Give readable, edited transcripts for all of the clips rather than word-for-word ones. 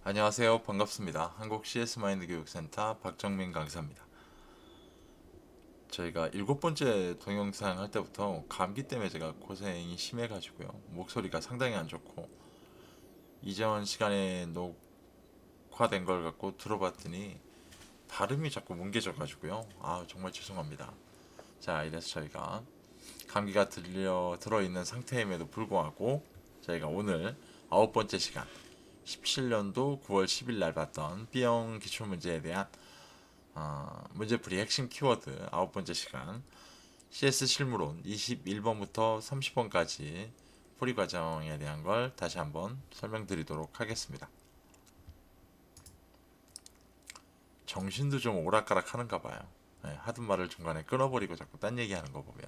안녕하세요. 반갑습니다. 한국 CS 마인드 교육센터 박정민 강사입니다. 저희가 7번째 동영상 할 때부터 감기 때문에 제가 고생이 심해가지고요. 목소리가 상당히 안 좋고 이전 시간에 녹화된 걸 갖고 들어봤더니 발음이 자꾸 뭉개져가지고요. 정말 죄송합니다. 자, 이래서 저희가 감기가 들어있는 상태임에도 불구하고 저희가 오늘 9번째 시간 17년도 9월 10일 날 봤던 B형 기출문제에 대한 문제풀이 핵심 키워드 9번째 시간 CS 실무론 21번부터 30번까지 풀이 과정에 대한 걸 다시 한번 설명드리도록 하겠습니다. 정신도 좀 오락가락 하는가 봐요. 하던 말을 중간에 끊어버리고 자꾸 딴 얘기하는 거 보면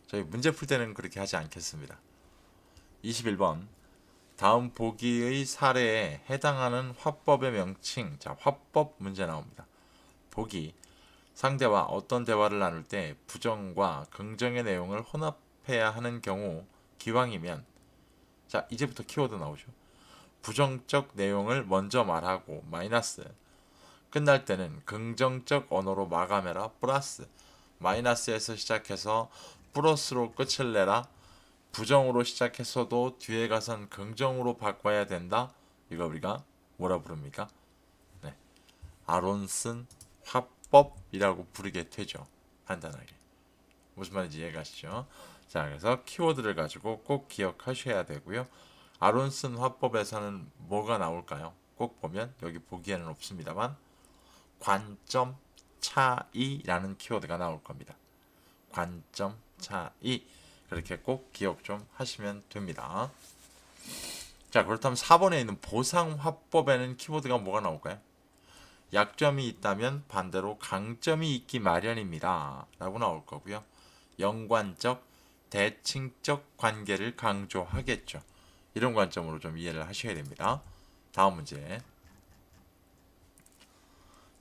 저희 문제 풀 때는 그렇게 하지 않겠습니다. 21번 다음 보기의 사례에 해당하는 화법의 명칭. 자, 화법 문제 나옵니다. 보기 상대와 어떤 대화를 나눌 때 부정과 긍정의 내용을 혼합해야 하는 경우 기왕이면, 자, 이제부터 키워드 나오죠. 부정적 내용을 먼저 말하고 마이너스, 끝날 때는 긍정적 언어로 마감해라 플러스, 마이너스에서 시작해서 플러스로 끝을 내라, 부정으로 시작했어도 뒤에 가선 긍정으로 바꿔야 된다. 이거 우리가 뭐라 부릅니까? 네, 아론슨 화법이라고 부르게 되죠. 간단하게 무슨 말인지 이해가시죠? 자, 그래서 키워드를 가지고 꼭 기억하셔야 되고요. 아론슨 화법에서는 뭐가 나올까요? 꼭 보면 여기 보기에는 없습니다만 관점 차이라는 키워드가 나올 겁니다. 관점 차이, 그렇게 꼭 기억 좀 하시면 됩니다. 자, 그렇다면 4번에 있는 보상 화법에는 키워드가 뭐가 나올까요? 약점이 있다면 반대로 강점이 있기 마련입니다 라고 나올 거고요. 연관적, 대칭적 관계를 강조하겠죠. 이런 관점으로 좀 이해를 하셔야 됩니다. 다음 문제.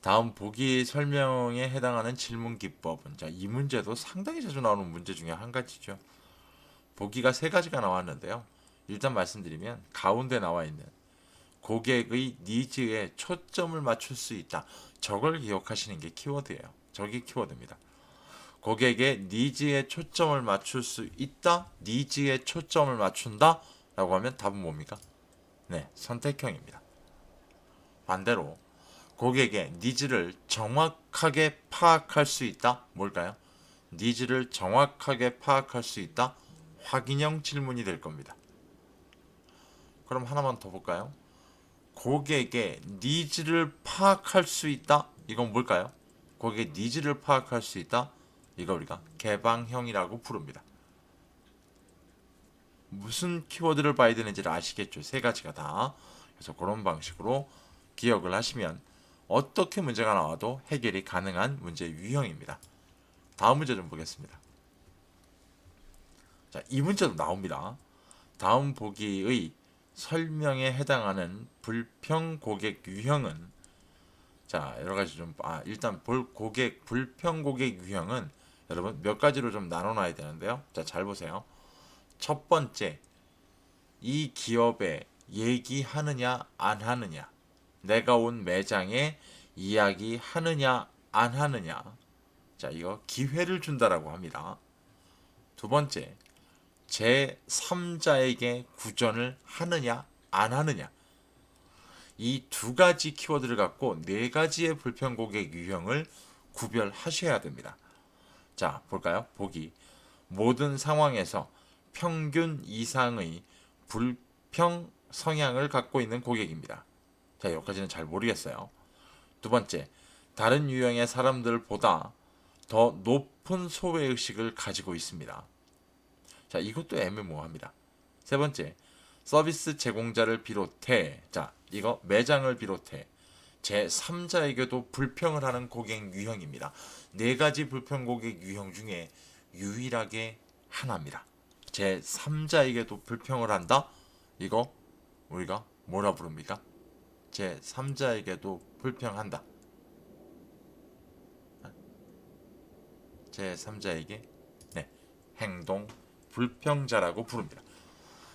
다음 보기 설명에 해당하는 질문 기법은, 자, 이 문제도 상당히 자주 나오는 문제 중에 한 가지죠. 보기가 세 가지가 나왔는데요. 일단 말씀드리면 가운데 나와 있는 고객의 니즈에 초점을 맞출 수 있다. 저걸 기억하시는 게 키워드예요. 저게 키워드입니다. 고객의 니즈에 초점을 맞출 수 있다. 니즈에 초점을 맞춘다. 라고 하면 답은 뭡니까? 네, 선택형입니다. 반대로 고객의 니즈를 정확하게 파악할 수 있다. 뭘까요? 니즈를 정확하게 파악할 수 있다. 확인형 질문이 될 겁니다. 그럼 하나만 더 볼까요? 고객의 니즈를 파악할 수 있다. 이건 뭘까요? 고객의 니즈를 파악할 수 있다. 이거 우리가 개방형이라고 부릅니다. 무슨 키워드를 봐야 되는지를 아시겠죠? 세 가지가 다. 그래서 그런 방식으로 기억을 하시면 어떻게 문제가 나와도 해결이 가능한 문제 유형입니다. 다음 문제 좀 보겠습니다. 자, 이 문제도 나옵니다. 다음 보기의 설명에 해당하는 불평 고객 유형은, 자, 여러 가지 좀, 일단 불평 고객 유형은 여러분 몇 가지로 좀 나눠놔야 되는데요. 자, 잘 보세요. 첫 번째, 이 기업에 얘기하느냐 안 하느냐, 내가 온 매장에 이야기하느냐 안 하느냐. 자, 이거 기회를 준다라고 합니다. 두 번째, 제3자에게 구전을 하느냐 안 하느냐. 이 두 가지 키워드를 갖고 네 가지의 불평 고객 유형을 구별하셔야 됩니다. 자, 볼까요? 보기. 모든 상황에서 평균 이상의 불평 성향을 갖고 있는 고객입니다. 자, 여기까지는 잘 모르겠어요. 두 번째, 다른 유형의 사람들보다 더 높은 소외의식을 가지고 있습니다. 자, 이것도 애매모호합니다. 세 번째, 서비스 제공자를 비롯해, 자, 이거 매장을 비롯해 제3자에게도 불평을 하는 고객 유형입니다. 네 가지 불평 고객 유형 중에 유일하게 하나입니다. 제3자에게도 불평을 한다? 이거 우리가 뭐라 부릅니까? 제3자에게도 불평한다. 제3자에게, 네, 행동 불평자라고 부릅니다.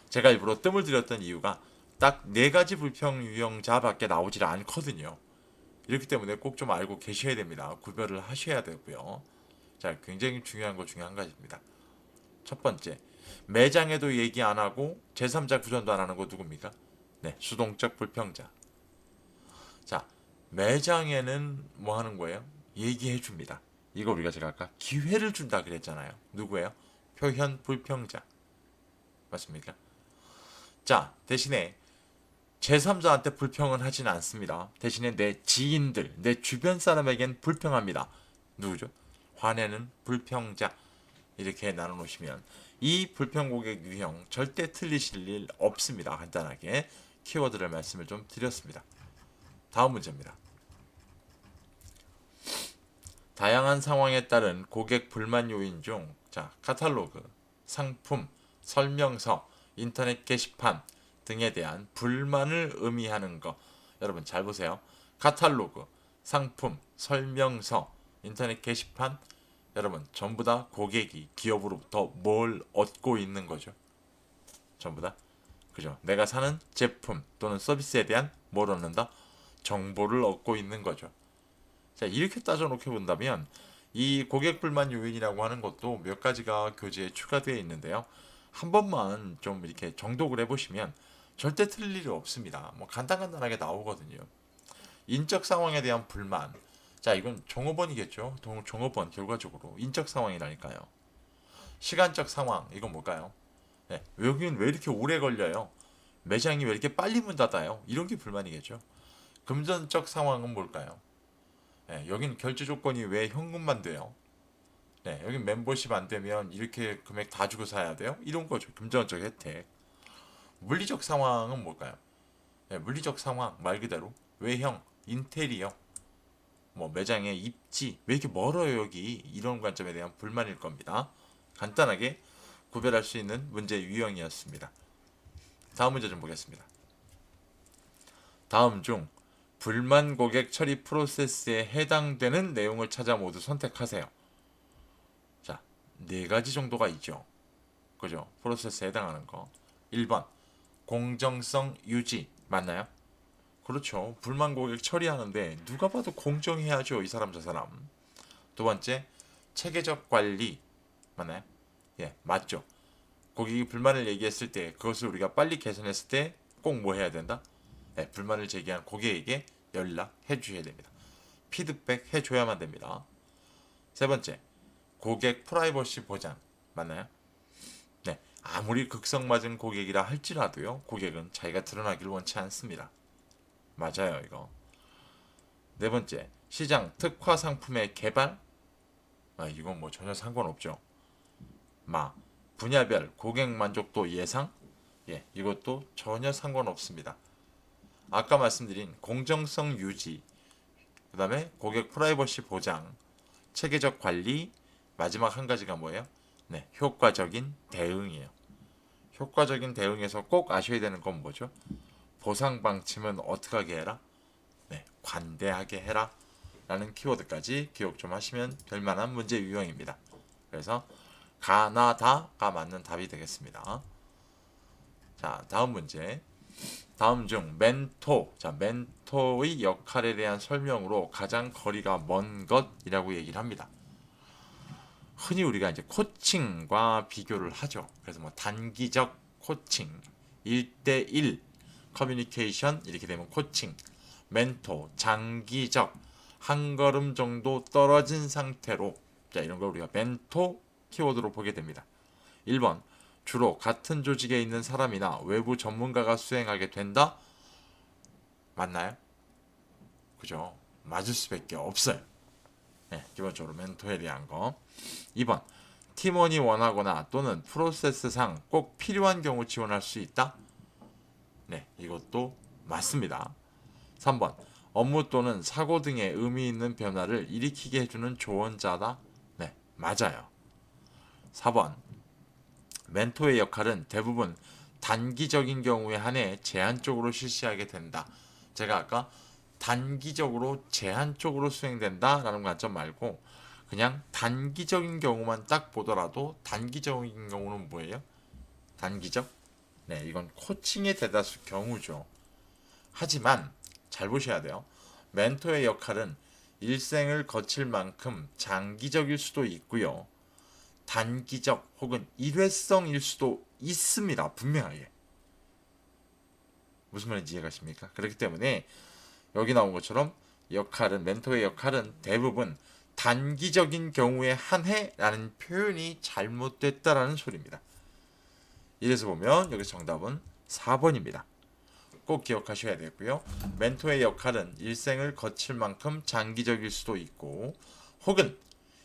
제가 일부러 뜸을 들였던 이유가 딱 네 가지 불평 유형자밖에 나오질 않거든요. 이렇기 때문에 꼭 좀 알고 계셔야 됩니다. 구별을 하셔야 되고요. 자, 굉장히 중요한 것 중에 한 가지입니다. 첫 번째, 매장에도 얘기 안 하고 제3자 구전도 안 하는 거 누굽니까? 네, 수동적 불평자. 자, 매장에는 뭐 하는 거예요? 얘기해 줍니다. 이거 우리가 제가 아까 기회를 준다 그랬잖아요. 누구예요? 표현 불평자. 맞습니까? 자, 대신에 제3자한테 불평은 하진 않습니다. 대신에 내 지인들, 내 주변 사람에겐 불평합니다. 누구죠? 화내는 불평자. 이렇게 나눠놓으시면 이 불평 고객 유형 절대 틀리실 일 없습니다. 간단하게 키워드를 말씀을 좀 드렸습니다. 다음 문제입니다. 다양한 상황에 따른 고객 불만 요인 중 카탈로그, 상품, 설명서, 인터넷 게시판 등에 대한 불만을 의미하는 거. 여러분 잘 보세요. 카탈로그, 상품, 설명서, 인터넷 게시판, 여러분 전부 다 고객이 기업으로부터 뭘 얻고 있는 거죠. 전부 다. 그죠? 내가 사는 제품 또는 서비스에 대한 뭘 얻는다? 정보를 얻고 있는 거죠. 자, 이렇게 따져놓게 본다면 이 고객 불만 요인이라고 하는 것도 몇 가지가 교재에 추가되어 있는데요. 한 번만 좀 이렇게 정독을 해보시면 절대 틀릴 일이 없습니다. 뭐 간단하게 나오거든요. 인적 상황에 대한 불만. 자, 이건 종업원이겠죠. 종업원 결과적으로 인적 상황이라니까요. 시간적 상황, 이건 뭘까요? 네, 여기는 왜 이렇게 오래 걸려요? 매장이 왜 이렇게 빨리 문 닫아요? 이런 게 불만이겠죠. 금전적 상황은 뭘까요? 네, 여기는 결제 조건이 왜 현금만 돼요? 네, 여긴 멤버십 안 되면 이렇게 금액 다 주고 사야 돼요? 이런 거죠. 금전적 혜택. 물리적 상황은 뭘까요? 네, 물리적 상황 말 그대로 외형, 인테리어, 뭐 매장의 입지 왜 이렇게 멀어요 여기 이런 관점에 대한 불만일 겁니다. 간단하게 구별할 수 있는 문제 유형이었습니다. 다음 문제 좀 보겠습니다. 다음 중 불만 고객 처리 프로세스에 해당되는 내용을 찾아 모두 선택하세요. 자, 네 가지 정도가 있죠. 그죠? 프로세스에 해당하는 거. 1번 공정성 유지 맞나요? 그렇죠. 불만 고객 처리하는데 누가 봐도 공정해야죠. 이 사람 저 사람. 두 번째 체계적 관리 맞나요? 예, 맞죠. 고객이 불만을 얘기했을 때 그것을 우리가 빨리 개선했을 때 꼭 뭐 해야 된다? 네, 불만을 제기한 고객에게 연락해 주셔야 됩니다. 피드백 해줘야만 됩니다. 세 번째, 고객 프라이버시 보장 맞나요? 네, 아무리 극성맞은 고객이라 할지라도요, 고객은 자기가 드러나기를 원치 않습니다. 맞아요, 이거. 네 번째, 시장 특화 상품의 개발? 이건 뭐 전혀 상관없죠. 분야별 고객 만족도 예상? 예, 이것도 전혀 상관없습니다. 아까 말씀드린 공정성 유지, 그 다음에 고객 프라이버시 보장, 체계적 관리, 마지막 한 가지가 뭐예요? 네, 효과적인 대응이에요. 효과적인 대응에서 꼭 아셔야 되는 건 뭐죠? 보상 방침은 어떻게 하게 해라? 네, 관대하게 해라. 라는 키워드까지 기억 좀 하시면 될만한 문제 유형입니다. 그래서 가나 다가 맞는 답이 되겠습니다. 자, 다음 문제. 다음 중 멘토, 멘토의 역할에 대한 설명으로 가장 거리가 먼 것이라고 얘기를 합니다. 흔히 우리가 이제 코칭과 비교를 하죠. 그래서 뭐 단기적 코칭, 1대1 커뮤니케이션 이렇게 되면 코칭, 멘토, 장기적 한 걸음 정도 떨어진 상태로 이런 걸 우리가 멘토 키워드로 보게 됩니다. 1번 주로 같은 조직에 있는 사람이나 외부 전문가가 수행하게 된다. 맞나요? 그죠? 맞을 수밖에 없어요. 네, 기본적으로 멘토에 대한 거. 2번 팀원이 원하거나 또는 프로세스상 꼭 필요한 경우 지원할 수 있다. 네, 이것도 맞습니다. 3번 업무 또는 사고 등의 의미 있는 변화를 일으키게 해주는 조언자다. 네, 맞아요. 4번 멘토의 역할은 대부분 단기적인 경우에 한해 제한적으로 실시하게 된다. 제가 아까 단기적으로 제한적으로 수행된다라는 관점 말고 그냥 단기적인 경우만 딱 보더라도 단기적인 경우는 뭐예요? 단기적 네, 이건 코칭의 대다수 경우죠. 하지만 잘 보셔야 돼요. 멘토의 역할은 일생을 거칠 만큼 장기적일 수도 있고요. 단기적 혹은 일회성일 수도 있습니다. 분명하게. 무슨 말인지 이해가십니까? 그렇기 때문에 여기 나온 것처럼 멘토의 역할은 대부분 단기적인 경우에 한해라는 표현이 잘못됐다라는 소리입니다. 이래서 보면 여기 정답은 4번입니다. 꼭 기억하셔야 되고요. 멘토의 역할은 일생을 거칠 만큼 장기적일 수도 있고 혹은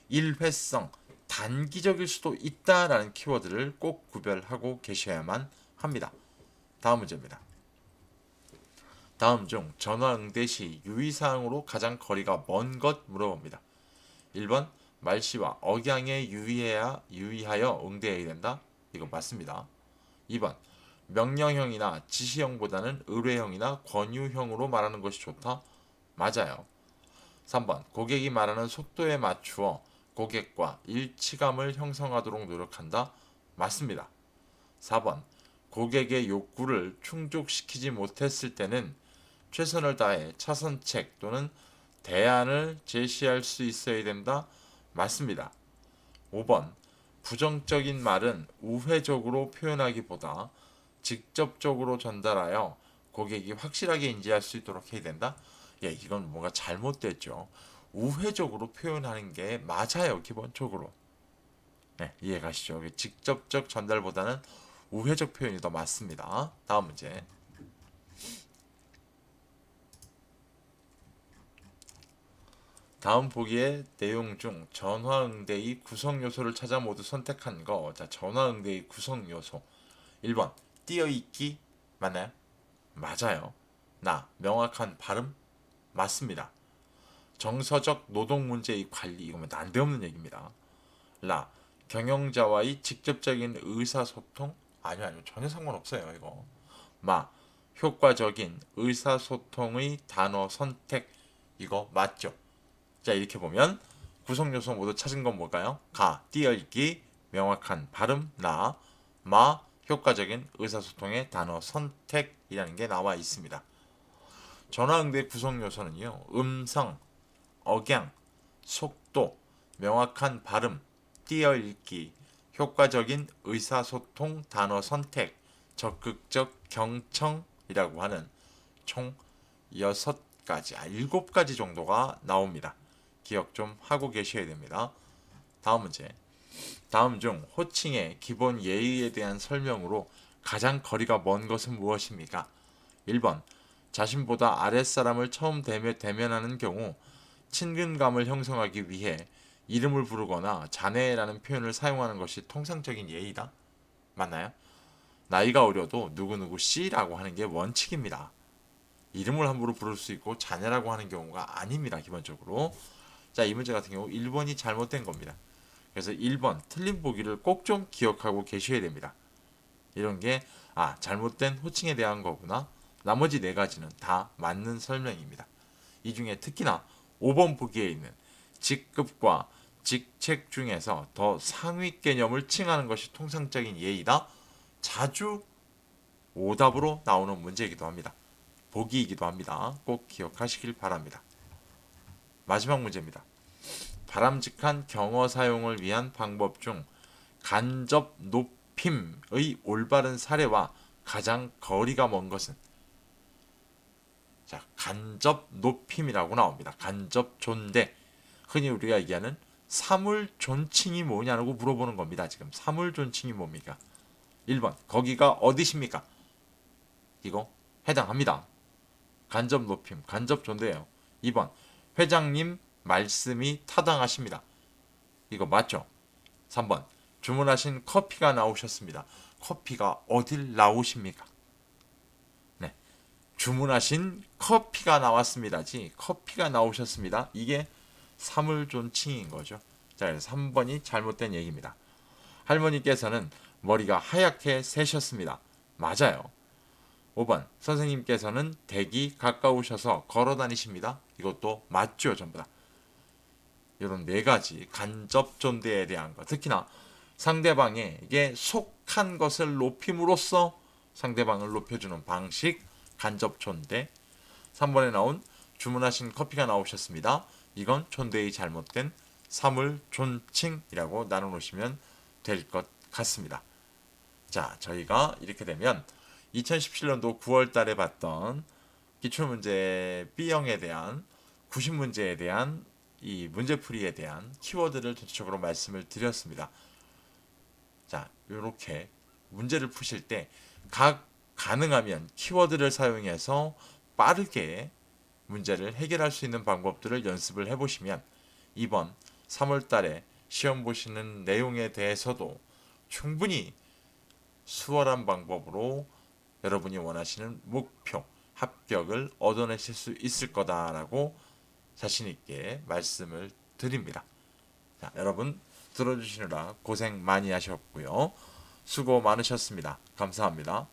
일회성, 단기적일 수도 있다라는 키워드를 꼭 구별하고 계셔야만 합니다. 다음 문제입니다. 다음 중 전화응대 시 유의사항으로 가장 거리가 먼 것 물어봅니다. 1번 말씨와 억양에 유의하여 응대해야 된다. 이거 맞습니다. 2번 명령형이나 지시형보다는 의뢰형이나 권유형으로 말하는 것이 좋다. 맞아요. 3번 고객이 말하는 속도에 맞추어 고객과 일치감을 형성하도록 노력한다. 맞습니다. 4번 고객의 욕구를 충족시키지 못했을 때는 최선을 다해 차선책 또는 대안을 제시할 수 있어야 된다. 맞습니다. 5번 부정적인 말은 우회적으로 표현하기보다 직접적으로 전달하여 고객이 확실하게 인지할 수 있도록 해야 된다. 예, 이건 뭔가 잘못됐죠. 우회적으로 표현하는 게 맞아요, 기본적으로. 네, 이해 가시죠? 직접적 전달보다는 우회적 표현이 더 맞습니다. 다음 문제. 다음 보기의 내용 중 전화응대의 구성 요소를 찾아 모두 선택한 거. 자, 전화응대의 구성 요소. 1번 띄어있기 맞나요? 맞아요. 명확한 발음 맞습니다. 정서적 노동 문제의 관리 이거면 난데없는 얘기입니다. 경영자와의 직접적인 의사소통 아니요 전혀 상관없어요 이거. 효과적인 의사소통의 단어 선택 이거 맞죠? 자 이렇게 보면 구성 요소 모두 찾은 건 뭘까요? 띄어읽기, 명확한 발음, 효과적인 의사소통의 단어 선택이라는 게 나와 있습니다. 전화응대 구성 요소는요. 음성, 억양, 속도, 명확한 발음, 띄어읽기, 효과적인 의사소통 단어 선택, 적극적 경청이라고 하는 총 6가지, 7가지 정도가 나옵니다. 기억 좀 하고 계셔야 됩니다. 다음 문제. 다음 중 호칭의 기본 예의에 대한 설명으로 가장 거리가 먼 것은 무엇입니까? 1번 자신보다 아랫사람을 처음 대면하는 경우 친근감을 형성하기 위해 이름을 부르거나 자네라는 표현을 사용하는 것이 통상적인 예의다. 맞나요? 나이가 어려도 누구누구 씨라고 하는 게 원칙입니다. 이름을 함부로 부를 수 있고 자네라고 하는 경우가 아닙니다. 기본적으로. 자, 이 문제 같은 경우 1번이 잘못된 겁니다. 그래서 1번 틀린 보기를 꼭 좀 기억하고 계셔야 됩니다. 이런 게 잘못된 호칭에 대한 거구나. 나머지 4가지는 다 맞는 설명입니다. 이 중에 특히나 5번 보기에 있는 직급과 직책 중에서 더 상위 개념을 칭하는 것이 통상적인 예의다. 자주 오답으로 나오는 문제이기도 합니다. 보기이기도 합니다. 꼭 기억하시길 바랍니다. 마지막 문제입니다. 바람직한 경어 사용을 위한 방법 중 간접 높임의 올바른 사례와 가장 거리가 먼 것은 간접 높임이라고 나옵니다. 간접 존대. 흔히 우리가 얘기하는 사물 존칭이 뭐냐고 물어보는 겁니다. 지금 사물 존칭이 뭡니까? 1번 거기가 어디십니까? 이거 해당합니다. 간접 높임, 간접 존대예요. 2번 회장님 말씀이 타당하십니다. 이거 맞죠? 3번 주문하신 커피가 나오셨습니다. 커피가 어딜 나오십니까? 네, 주문하신 커피가 나왔습니다지 커피가 나오셨습니다. 이게 사물존칭인 거죠. 자, 그래서 3번이 잘못된 얘기입니다. 할머니께서는 머리가 하얗게 새셨습니다. 맞아요. 5번 선생님께서는 댁이 가까우셔서 걸어 다니십니다. 이것도 맞죠. 전부 다. 이런 4가지 간접 존대에 대한 것. 특히나 상대방에게 속한 것을 높임으로써 상대방을 높여주는 방식, 간접 촌대. 3번에 나온 주문하신 커피가 나오셨습니다. 이건 촌대의 잘못된 사물 존칭이라고 나눠놓으시면 될 것 같습니다. 자, 저희가 이렇게 되면 2017년도 9월 달에 봤던 기출문제 B형에 대한 90문제에 대한 이 문제풀이에 대한 키워드를 전체적으로 말씀을 드렸습니다. 자, 이렇게 문제를 푸실 때 가능하면 키워드를 사용해서 빠르게 문제를 해결할 수 있는 방법들을 연습을 해보시면 이번 3월 달에 시험 보시는 내용에 대해서도 충분히 수월한 방법으로 여러분이 원하시는 목표, 합격을 얻어내실 수 있을 거다라고 자신있게 말씀을 드립니다. 자, 여러분 들어주시느라 고생 많이 하셨고요. 수고 많으셨습니다. 감사합니다.